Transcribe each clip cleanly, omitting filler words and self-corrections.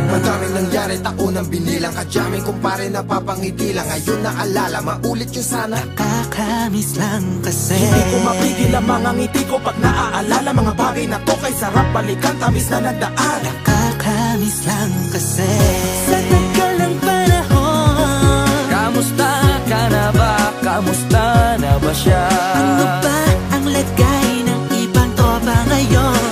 Madaming nangyari, taunang binilang, kadyaming kumpare napapangiti lang. Ngayon naalala, maulit yung sana. Nakakamiss lang kasi hindi ko mapigil ang mga ngiti ko pag naaalala. Mga bagay na to kay sarap balikan, tamis na nagdaan. Nakakamiss lang kasi sa tagal ng panahon. Kamusta ka na ba? Kamusta na ba siya? Ano ba ang lagay ng ibang tropa ngayon?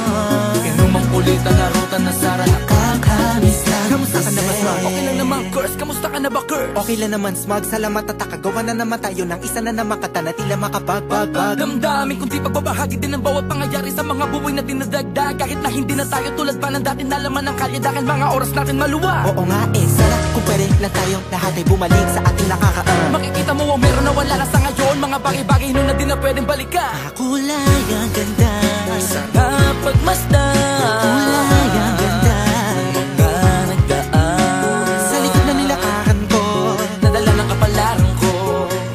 Inumang ulit ang narutan na Sara. Nakakamiss lang. Kamusta ka na ba, Smug? Okay lang naman, Curse. Kamusta ka na ba, Curse? Okay lang naman, Smug. Salamat at nakagawa na naman tayo ng isa na naman kata na tila makabagbag. Damdamin kundi pagbabahagi din ng bawat pangyayari sa mga buhay na dinadagdag. Kahit na hindi na tayo tulad pa ng dati, nalaman ng kalye dahil mga oras natin maluwa. Oo nga sana kung pwede lang tayo lahat ay bumalik sa ating nakakaan. Makikita mo ang meron na wala na sa ngayon. Mga bagay-bagay nun na di na pwedeng balikan. Kulay ang ganda, sarap pagmasdan. kulay ang ganda. Mga nagdaan Sa likod na nilakaran ko, nadala ng kapalaran ko.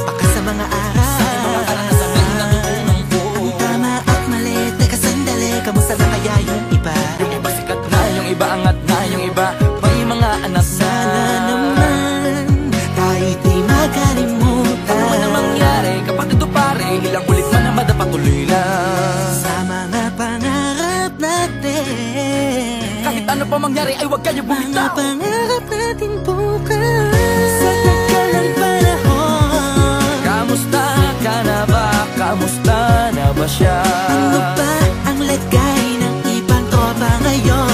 baka sa mga aral, Mga karanasan na natutunan ko. tama at mali. Teka sandali, kamusta na kaya yung iba? Yung iba sikat na, yung iba angat na, yung iba may mga anak na. Sana naman tayo di magkalimutan. Ano man ang mangyari, kapatid o pare, ilang ulit man na madapatuloy lang. Sa mga pangarap natin, Kahit ano pa mangyari ay huwag kayo mga bumitaw. pangarap natin bukas. Sa tagal ng panahon, Kamusta ka na ba? Kamusta na ba siya? ano ba ang lagay ng ibang tropa ngayon?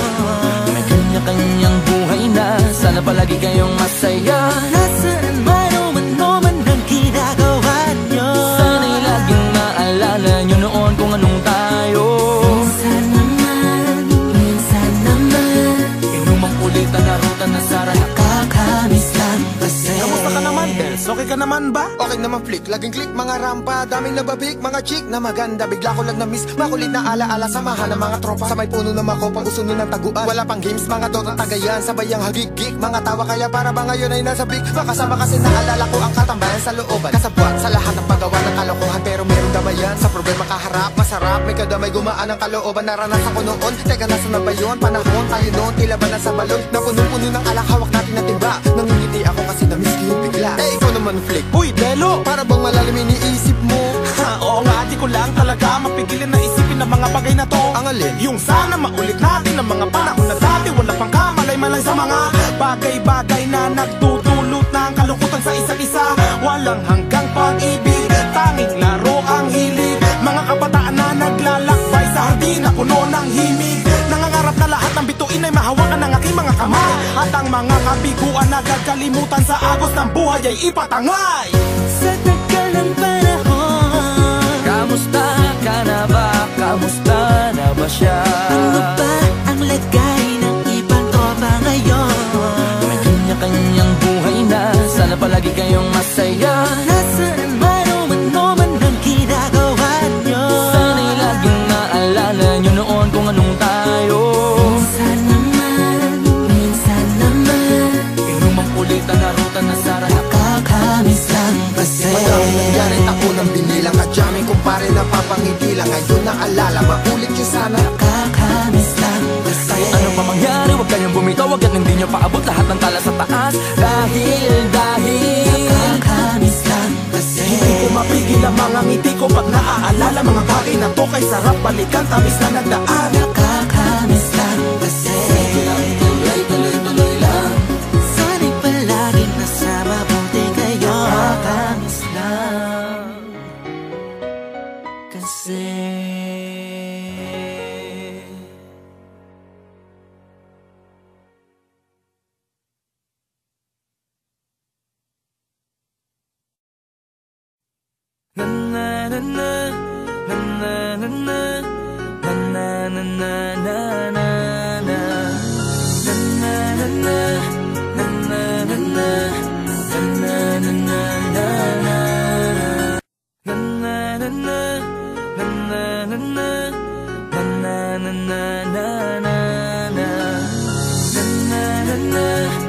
May kanya-kanyang buhay na, sana palagi kayong masaya. Nasaan man o man ang ginagawa nyo? Sana'y laging maalala nyo noon kung anong tayo. Minsan naman Inumang ulit ang narutan na Sara. nakakamiss lang kasi. Kamusta ka naman, Dels? Okay ka naman ba? Okay naman flick, laging click, mga rampa, daming nababik, mga chick na maganda. Bigla ko lang na-miss, makulit na alaala, samahan ng mga tropa. Sa may puno na makopa, uso nun ng taguan. Wala pang games, mga dota tagayan, sabayang hagigik. Mga tawa kaya para ba ngayon ay nasa big. Makasama kasi naalala ko ang katambayan sa looban. Kasabwat sa lahat ng paggawa ng kalokohan, pero merong damayan. Sa problema kaharap, masarap, may kadamay gumaan ang kalooban. Naranasan ko noon, teka nasa na ba yun? Panahon tayo noon, tila ba nasa balon? Na punong-puno ng alak, hawak natin na timba. Nangingiti ako kasi na-miss ko yung bigla. Eh, ikaw naman flick. Uy, Delo! Para bang malalim iniisip mo? Ha, oo nga, di ko lang talaga mapigilin na isipin ang mga bagay na to. Ang alin? Yung sana maulit natin ang mga panahon na dati. Wala pang kamalay-malay sa mga bagay-bagay na nagdudulot ng kalungkutan sa isa't isa. Walang hanggang pag-ibig, tanging laro ang hilig. Mga kabataan na naglalakbay sa hardin na puno ng himig. Nangangarap na lahat ng bituin ay mahawakan ng aking mga kamay. At ang mga kabiguan na gagalimutan sa agos ng buhay ay ipatangay. Sa tagal ng panahon, Kamusta ka na ba? Kamusta na ba siya? ano ba ang lagay ng ibang tropa ngayon? May kanya-kanyang buhay na, sana palagi kayong masaya. Nasaan man o man ang ginagawa nyo? Sana'y laging maalala nyo noon kung anong tayo. Minsan naman Inumang ulit ang narutan na Sara. nakakamiss lang kasi. Madaming nangyari, taunang binilang, kadyaming kumpare napapangiti lang. Ngayon naalala, maulit yung sana. Nakakamiss lang kasi. Ano pa mangyari, huwag kayong bumitaw. Huwag yan, hindi nyo paabot lahat ng tala sa taas. Dahil Nakakamiss lang kasi. Hindi ko mapigil ang mga ngiti ko pag naaalala. Mga bagay na to kay sarap balikan, tamis na nagdaan. Nakakamiss lang kasi. tuloy lang. Sana'y palaging nasa mabuti kayo. Nakakamiss lang kasi. Na na na na na na na na na na na na na. Na na